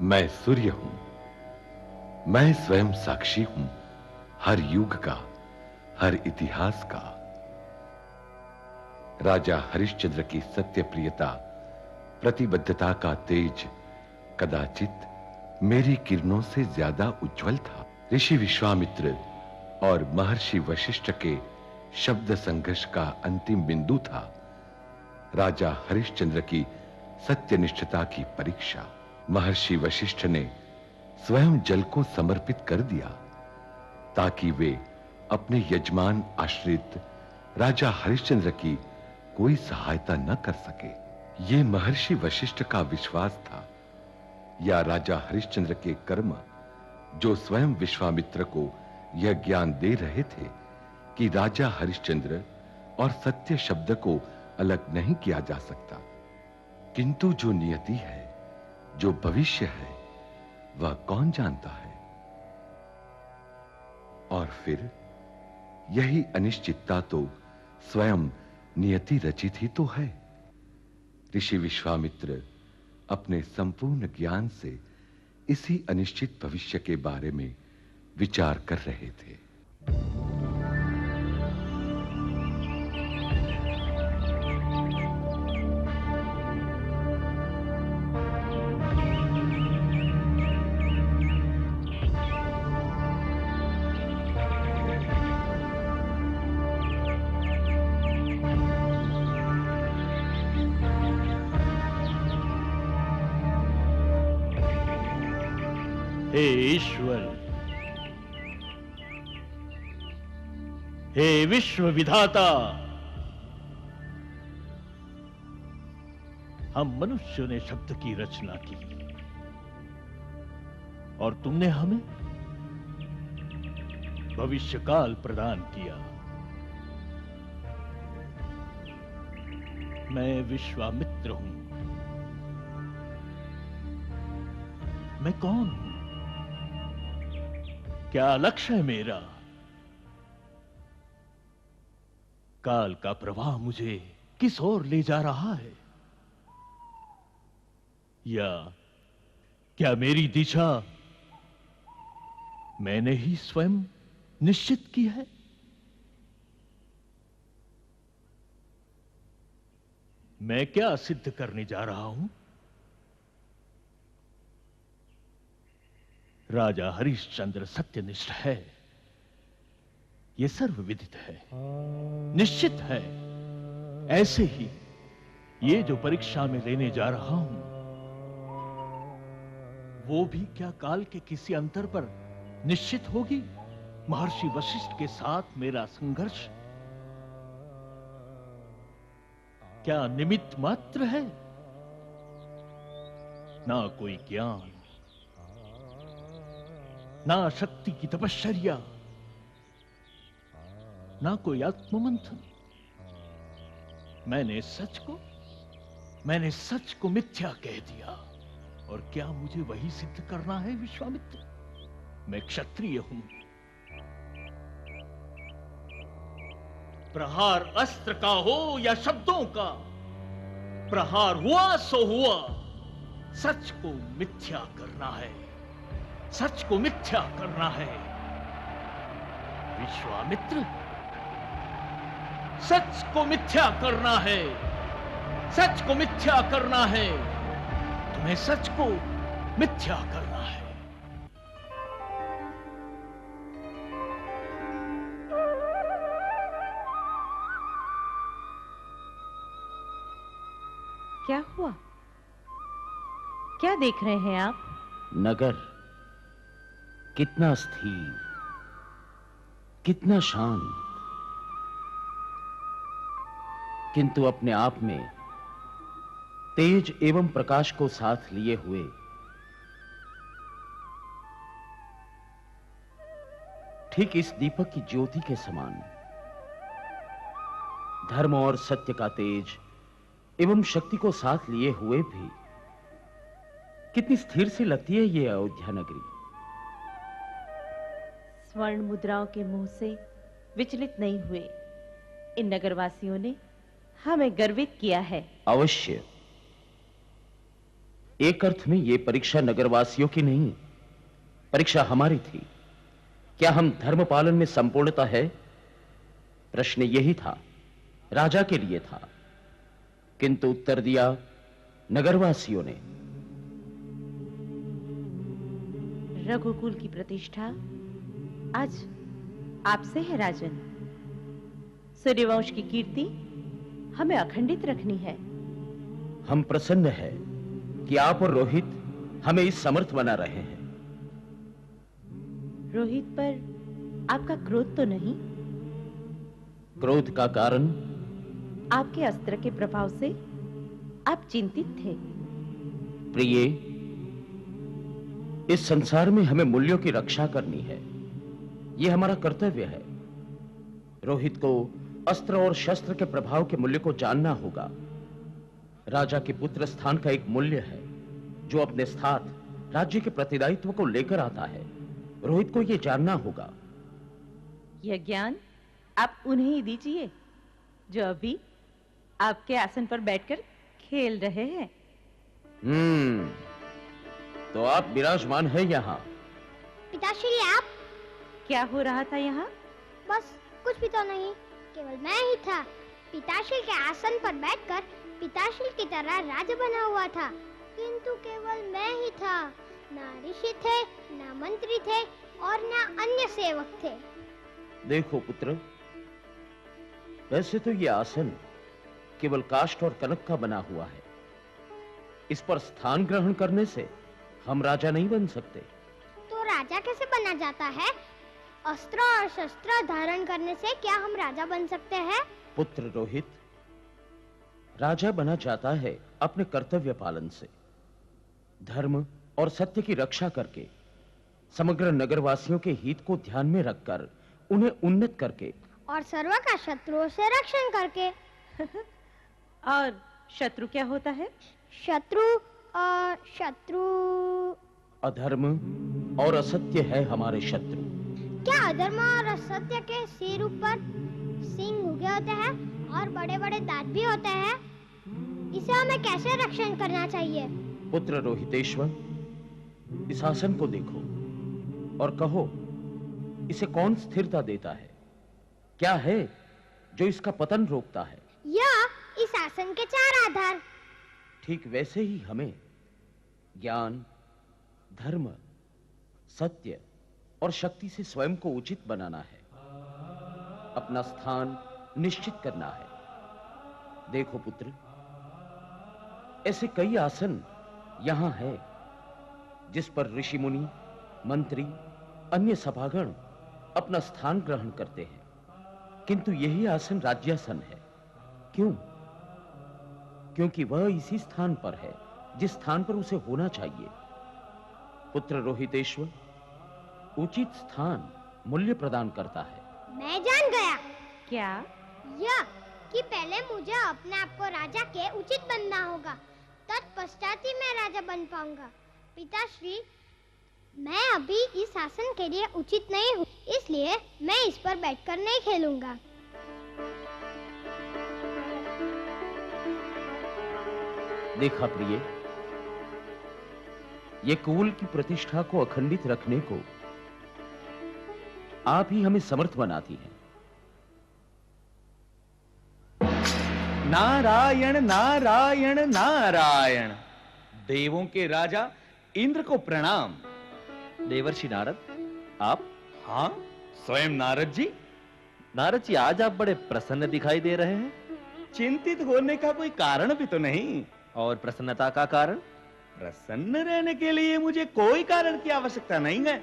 मैं सूर्य हूं, मैं स्वयं साक्षी हूं हर युग का, हर इतिहास का। राजा हरिश्चंद्र की सत्य प्रियता, प्रतिबद्धता का तेज कदाचित मेरी किरणों से ज्यादा उज्जवल था। ऋषि विश्वामित्र और महर्षि वशिष्ठ के शब्द संघर्ष का अंतिम बिंदु था राजा हरिश्चंद्र की सत्यनिष्ठता की परीक्षा। महर्षि वशिष्ठ ने स्वयं जल को समर्पित कर दिया ताकि वे अपने यजमान आश्रित राजा हरिश्चंद्र की कोई सहायता न कर सके। ये महर्षि वशिष्ठ का विश्वास था या राजा हरिश्चंद्र के कर्म, जो स्वयं विश्वामित्र को यह ज्ञान दे रहे थे कि राजा हरिश्चंद्र और सत्य शब्द को अलग नहीं किया जा सकता। किंतु जो नियति है, जो भविष्य है, वह कौन जानता है? और फिर यही अनिश्चितता तो स्वयं नियति रचित ही तो है। ऋषि विश्वामित्र अपने संपूर्ण ज्ञान से इसी अनिश्चित भविष्य के बारे में विचार कर रहे थे। हे ईश्वर, हे विश्व विधाता, हम मनुष्यों ने शब्द की रचना की और तुमने हमें भविष्यकाल प्रदान किया। मैं विश्वामित्र हूं। मैं कौन हूं? क्या लक्ष्य है मेरा? काल का प्रवाह मुझे किस ओर ले जा रहा है? या क्या मेरी दिशा मैंने ही स्वयं निश्चित की है? मैं क्या सिद्ध करने जा रहा हूं? राजा हरिश्चंद्र सत्यनिष्ठ है, यह सर्वविदित है, निश्चित है। ऐसे ही ये जो परीक्षा में लेने जा रहा हूं, वो भी क्या काल के किसी अंतर पर निश्चित होगी? महर्षि वशिष्ठ के साथ मेरा संघर्ष क्या निमित्त मात्र है? ना कोई ज्ञान, ना शक्ति की तपश्चर्या, ना कोई आत्ममंथन। मैंने सच को मिथ्या कह दिया। और क्या मुझे वही सिद्ध करना है विश्वामित्र? मैं क्षत्रिय हूं। प्रहार अस्त्र का हो या शब्दों का, प्रहार हुआ सो हुआ। सच को मिथ्या करना है, सच को मिथ्या करना है विश्वामित्र। सच को मिथ्या करना है, सच को मिथ्या करना है। तुम्हें सच को मिथ्या करना है। क्या हुआ? क्या देख रहे हैं आप? नगर कितना स्थिर, कितना शांत, किंतु अपने आप में तेज एवं प्रकाश को साथ लिए हुए ठीक इस दीपक की ज्योति के समान। धर्म और सत्य का तेज एवं शक्ति को साथ लिए हुए भी कितनी स्थिर सी लगती है ये अयोध्या नगरी। स्वर्ण मुद्राओं के मुंह से विचलित नहीं हुए इन नगरवासियों ने हमें गर्वित किया है। अवश्य। एक अर्थ में यह परीक्षा नगरवासियों की नहीं, परीक्षा हमारी थी। क्या हम धर्म पालन में संपूर्णता है? प्रश्न यही था, राजा के लिए था, किंतु उत्तर दिया नगरवासियों ने। रघुकुल की प्रतिष्ठा आज आपसे है राजन। सूर्यवंश की कीर्ति हमें अखंडित रखनी है। हम प्रसन्न हैं कि आप और रोहित हमें इस समर्थ बना रहे हैं। रोहित पर आपका क्रोध तो नहीं? क्रोध का कारण? आपके अस्त्र के प्रभाव से आप चिंतित थे। प्रिय, इस संसार में हमें मूल्यों की रक्षा करनी है, यह हमारा कर्तव्य है। रोहित को अस्त्र और शस्त्र के प्रभाव के मूल्य को जानना होगा। राजा के पुत्र स्थान का एक मूल्य है जो अपने साथ राज्य के प्रतिदायित्व को लेकर आता है। रोहित को यह जानना होगा। यह ज्ञान आप उन्हें ही दीजिए जो अभी आपके आसन पर बैठकर खेल रहे हैं। तो आप विराजमान है यहाँ। पिताश्री, आप? क्या हो रहा था यहाँ? बस कुछ भी तो नहीं, केवल मैं ही था। पिताश्री के आसन पर बैठकर पिताश्री की तरह राजा बना हुआ था, किंतु केवल मैं ही था। ना ऋषि थे, ना मंत्री थे और ना अन्य सेवक थे। देखो पुत्र, वैसे तो ये आसन केवल काष्ठ और कनक का बना हुआ है। इस पर स्थान ग्रहण करने से हम राजा नहीं बन सकते। तो राजा कैसे बना जाता है? अस्त्र और शस्त्र धारण करने से क्या हम राजा बन सकते हैं? पुत्र रोहित, राजा बना जाता है अपने कर्तव्य पालन से, धर्म और सत्य की रक्षा करके, समग्र नगरवासियों के हित को ध्यान में रखकर उन्हें उन्नत करके, और सर्व का शत्रुओं से रक्षण करके। और शत्रु क्या होता है? शत्रु अधर्म और असत्य है हमारे शत्रु। क्या अधर्म और असत्य के सिर ऊपर सिंह उगे होते हैं और बड़े-बड़े दांत भी होते हैं? इसे हमें कैसे रक्षण करना चाहिए? पुत्र रोहितेश्वर, इस आसन को देखो और कहो, इसे कौन स्थिरता देता है? क्या है जो इसका पतन रोकता है? यह इस आसन के 4 आधार। ठीक वैसे ही हमें ज्ञान, धर्म, सत्य और शक्ति से स्वयं को उचित बनाना है, अपना स्थान निश्चित करना है। देखो पुत्र, ऐसे कई आसन यहां हैं जिस पर ऋषि मुनि, मंत्री, अन्य सभागण अपना स्थान ग्रहण करते हैं, किंतु यही आसन राज्यासन है। क्यों? क्योंकि वह इसी स्थान पर है जिस स्थान पर उसे होना चाहिए। पुत्र रोहितेश्वर, उचित स्थान मूल्य प्रदान करता है। मैं जान गया। क्या? यह कि पहले मुझे अपने आप को राजा के उचित बनना होगा, तत्पश्चात ही मैं राजा बन पाऊंगा। पिताश्री, मैं अभी इस आसन के लिए उचित नहीं हूँ, इसलिए मैं इस पर बैठकर नहीं खेलूंगा। देखा प्रिय, ये कुल की प्रतिष्ठा को अखंडित रखने को आप ही हमें समर्थ बनाती हैं। नारायण नारायण नारायण। देवों के राजा इंद्र को प्रणाम। देवर्षि नारद, आप? हाँ, स्वयं नारद जी। नारद जी, आज आप बड़े प्रसन्न दिखाई दे रहे हैं। चिंतित होने का कोई कारण भी तो नहीं। और प्रसन्नता का कारण? प्रसन्न रहने के लिए मुझे कोई कारण की आवश्यकता नहीं है,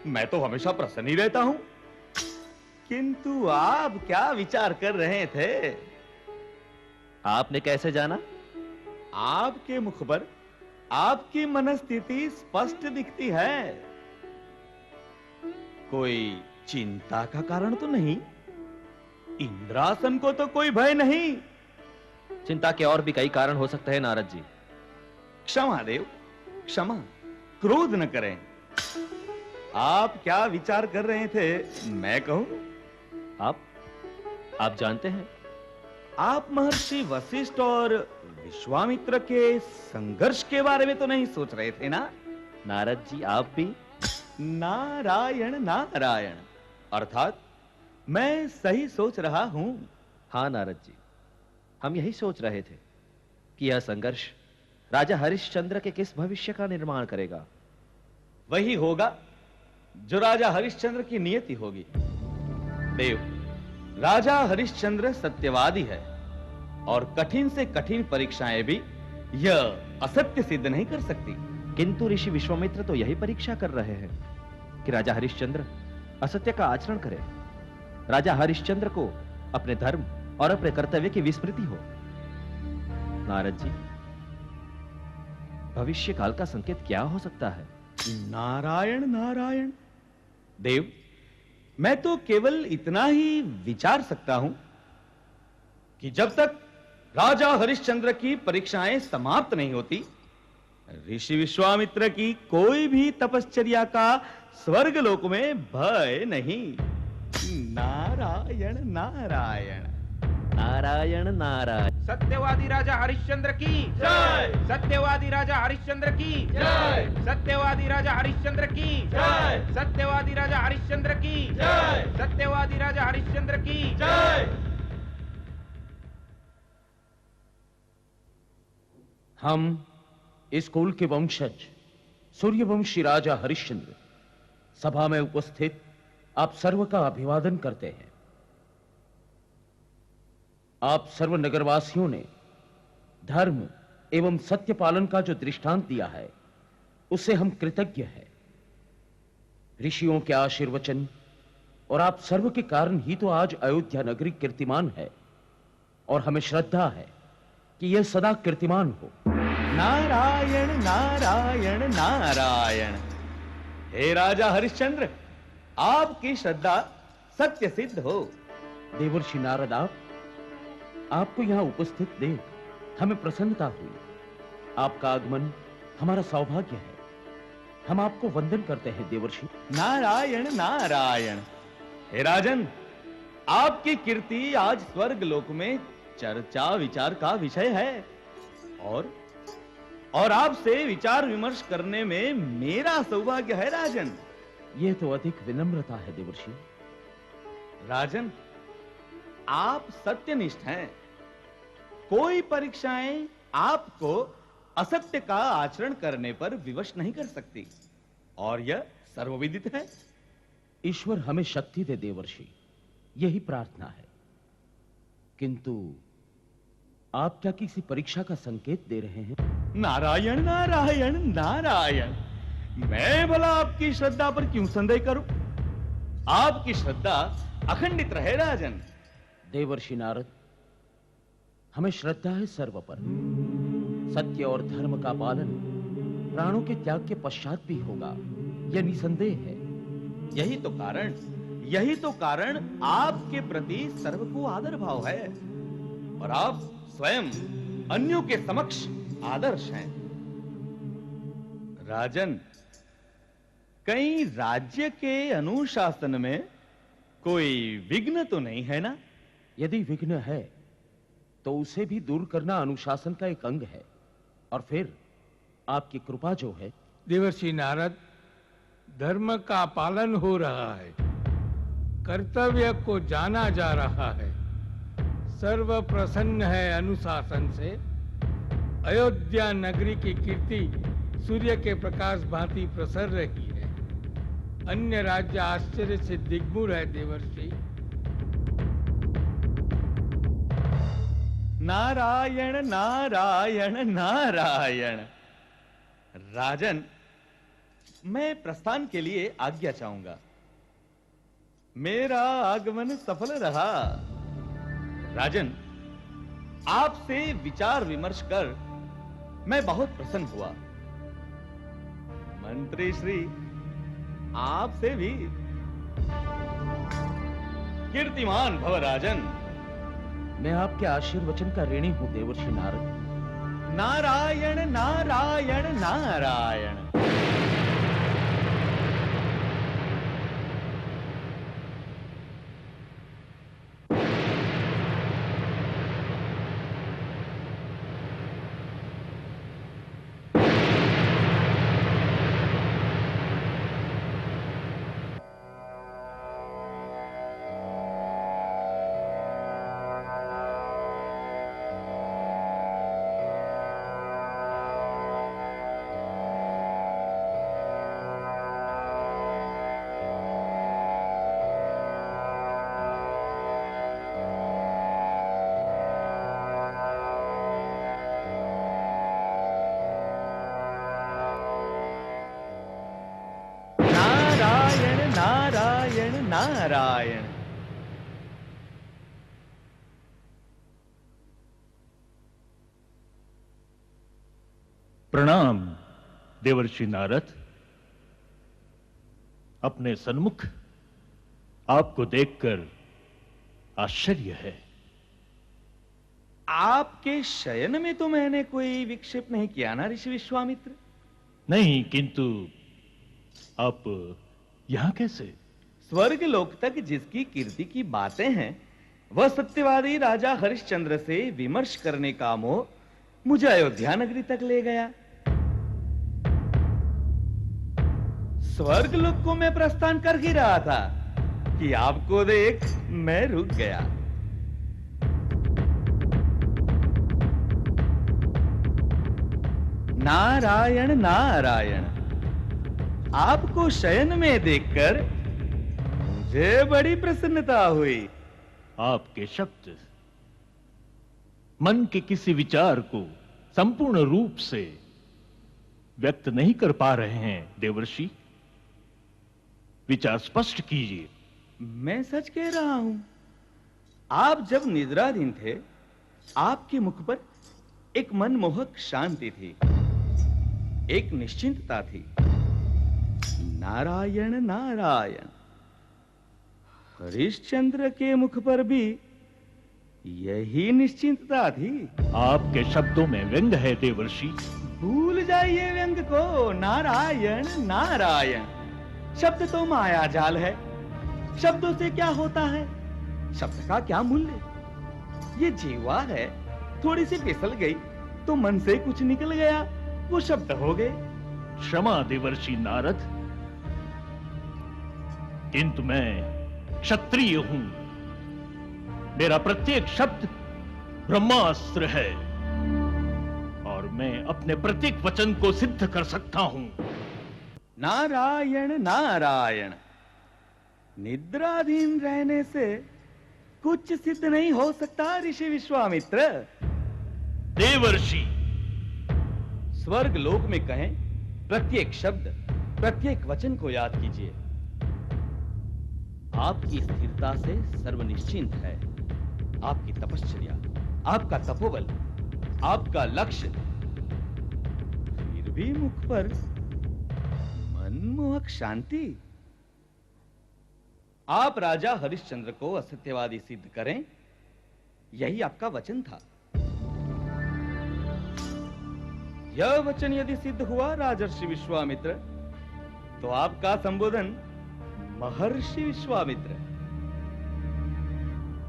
मैं तो हमेशा प्रसन्न ही रहता हूं। किंतु आप क्या विचार कर रहे थे? आपने कैसे जाना? आपके मुख पर आपकी मनस्थिति स्पष्ट दिखती है। कोई चिंता का कारण तो नहीं? इंद्रासन को तो कोई भय नहीं। चिंता के और भी कई कारण हो सकते हैं नारद जी। क्षमा देव, क्षमा। क्रोध न करें। आप क्या विचार कर रहे थे, मैं कहूं? आप जानते हैं, आप महर्षि वशिष्ठ और विश्वामित्र के संघर्ष के बारे में तो नहीं सोच रहे थे ना? नारद जी, आप भी? नारायण नारायण, अर्थात मैं सही सोच रहा हूं। हाँ नारद जी, हम यही सोच रहे थे कि यह संघर्ष राजा हरिश्चंद्र के किस भविष्य का निर्माण करेगा। वही होगा जो राजा हरिश्चंद्र की नियति होगी। देव, राजा हरिश्चंद्र सत्यवादी है और कठिन से कठिन परीक्षाएं भी यह असत्य सिद्ध नहीं कर सकती। किंतु ऋषि विश्वामित्र तो यही परीक्षा कर रहे हैं कि राजा हरिश्चंद्र असत्य का आचरण करे, राजा हरिश्चंद्र को अपने धर्म और अपने कर्तव्य की विस्मृति हो। नारद जी, भविष्य काल का संकेत क्या हो सकता है? नारायण नारायण। देव, मैं तो केवल इतना ही विचार सकता हूं कि जब तक राजा हरिश्चंद्र की परीक्षाएं समाप्त नहीं होती, ऋषि विश्वामित्र की कोई भी तपश्चर्या का स्वर्गलोक में भय नहीं। नारायण नारायण। नारायण नारायण। सत्यवादी राजा हरिश्चंद्र की जय। सत्यवादी राजा हरिश्चंद्र की जय। सत्यवादी राजा हरिश्चंद्र की जय। सत्यवादी राजा हरिश्चंद्र की जय। सत्यवादी राजा हरिश्चंद्र की जय। हम इस कुल के वंशज सूर्यवंशी राजा हरिश्चंद्र सभा में उपस्थित आप सर्व का अभिवादन करते हैं। आप सर्व नगरवासियों ने धर्म एवं सत्य पालन का जो दृष्टांत दिया है, उससे हम कृतज्ञ हैं। ऋषियों के आशीर्वचन और आप सर्व के कारण ही तो आज अयोध्या नगरी कीर्तिमान है, और हमें श्रद्धा है कि यह सदा कीर्तिमान हो। नारायण नारायण नारायण। हे राजा हरिश्चंद्र, आपकी श्रद्धा सत्य सिद्ध हो। देवर्षि नारद, आपको यहां उपस्थित देख हमें प्रसन्नता हुई। आपका आगमन हमारा सौभाग्य है। हम आपको वंदन करते हैं देवर्षि। नारायण नारायण। हे राजन, आपकी कीर्ति आज स्वर्ग लोक में चर्चा विचार का विषय है, और आपसे विचार विमर्श करने में मेरा सौभाग्य है राजन। यह तो अधिक विनम्रता है देवर्षि। राजन, आप सत्यनिष्ठ हैं। कोई परीक्षाएं आपको असत्य का आचरण करने पर विवश नहीं कर सकती, और यह सर्वविदित है। ईश्वर हमें शक्ति दे देवर्षि, यही प्रार्थना है। किंतु आप क्या किसी परीक्षा का संकेत दे रहे हैं? नारायण नारायण नारायण। मैं भला आपकी श्रद्धा पर क्यों संदेह करूं? आपकी श्रद्धा अखंडित रहे राजन। देवर्षि नारद, हमें श्रद्धा है सर्व पर। सत्य और धर्म का पालन प्राणों के त्याग के पश्चात भी होगा, यह निसंदेह है। यही तो कारण आपके प्रति सर्व को आदर भाव है, और आप स्वयं अन्यों के समक्ष आदर्श हैं। राजन, कहीं राज्य के अनुशासन में कोई विघ्न तो नहीं है ना? यदि विघ्न है तो उसे भी दूर करना अनुशासन का एक अंग है, और फिर आपकी कृपा जो है। देवर्षि नारद, धर्म का पालन हो रहा है, कर्तव्य को जाना जा रहा है, सर्व प्रसन्न है अनुशासन से। अयोध्या नगरी की कीर्ति सूर्य के प्रकाश भांति प्रसर रही है। अन्य राज्य आश्चर्य से दिग्मूढ़ है देवर्षि। नारायण नारायण नारायण। राजन, मैं प्रस्थान के लिए आज्ञा चाहूंगा। मेरा आगमन सफल रहा। राजन, आपसे विचार विमर्श कर मैं बहुत प्रसन्न हुआ। मंत्री श्री, आपसे भी। कीर्तिमान भव राजन। मैं आपके आशीर्वचन का ऋणी हूं देवर्षि नारद। नारायण नारायण नारायण। प्रणाम देवर्षि नारद। अपने सन्मुख आपको देखकर आश्चर्य है। आपके शयन में तो मैंने कोई विक्षेप नहीं किया ना ऋषि विश्वामित्र? नहीं, किंतु आप यहां कैसे? स्वर्ग लोक तक जिसकी कीर्ति की बातें हैं, वह सत्यवादी राजा हरिश्चंद्र से विमर्श करने का मोह मुझे अयोध्या नगरी तक ले गया। स्वर्ग लोक को मैं प्रस्थान कर ही रहा था कि आपको देख मैं रुक गया। नारायण नारायण, आपको शयन में देखकर मुझे बड़ी प्रसन्नता हुई। आपके शब्द मन के किसी विचार को संपूर्ण रूप से व्यक्त नहीं कर पा रहे हैं देवर्षि। विचार स्पष्ट कीजिए। मैं सच कह रहा हूं। आप जब निद्राधीन थे, आपके मुख पर एक मनमोहक शांति थी, एक निश्चिंतता थी। नारायण नारायण, हरिश्चंद्र के मुख पर भी यही निश्चिंतता थी। आपके शब्दों में व्यंग है देवर्षि। भूल जाइए व्यंग को। नारायण नारायण, शब्द तो माया जाल है। शब्दों से क्या होता है? शब्द का क्या मूल्य? ये जीवा है, थोड़ी सी फिसल गई तो मन से कुछ निकल गया, वो शब्द हो गए। क्षमा देवर्षि नारद, किंतु मैं क्षत्रिय हूं। मेरा प्रत्येक शब्द ब्रह्मास्त्र है और मैं अपने प्रत्येक वचन को सिद्ध कर सकता हूं। नारायण नारायण, निद्राधीन रहने से कुछ सिद्ध नहीं हो सकता ऋषि विश्वामित्र। देवर्षि, स्वर्ग लोक में कहें, प्रत्येक शब्द, प्रत्येक वचन को याद कीजिए। आपकी स्थिरता से सर्वनिश्चिंत है। आपकी तपश्चर्या, आपका तपोबल, आपका लक्ष्य, फिर भी मुख पर मनमोहक शांति। आप राजा हरिश्चंद्र को असत्यवादी सिद्ध करें, यही आपका वचन था। यह वचन यदि सिद्ध हुआ राजर्षि विश्वामित्र, तो आपका संबोधन महर्षि विश्वामित्र।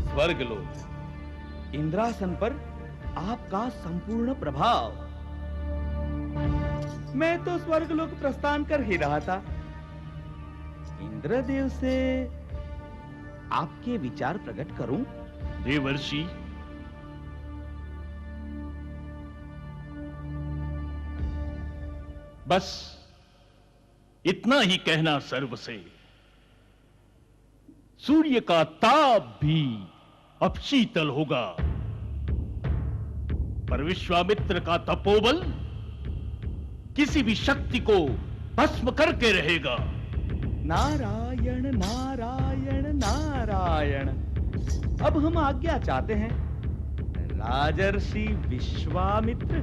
स्वर्गलोक, इंद्रासन पर आपका संपूर्ण प्रभाव। मैं तो स्वर्गलोक प्रस्थान कर ही रहा था। इंद्रदेव से आपके विचार प्रकट करूं? देवर्षि, बस इतना ही कहना सर्व से। सूर्य का ताप भी अब शीतल होगा, पर विश्वामित्र का तपोबल किसी भी शक्ति को भस्म करके रहेगा। नारायण नारायण नारायण, अब हम आज्ञा चाहते हैं राजर्षि विश्वामित्र।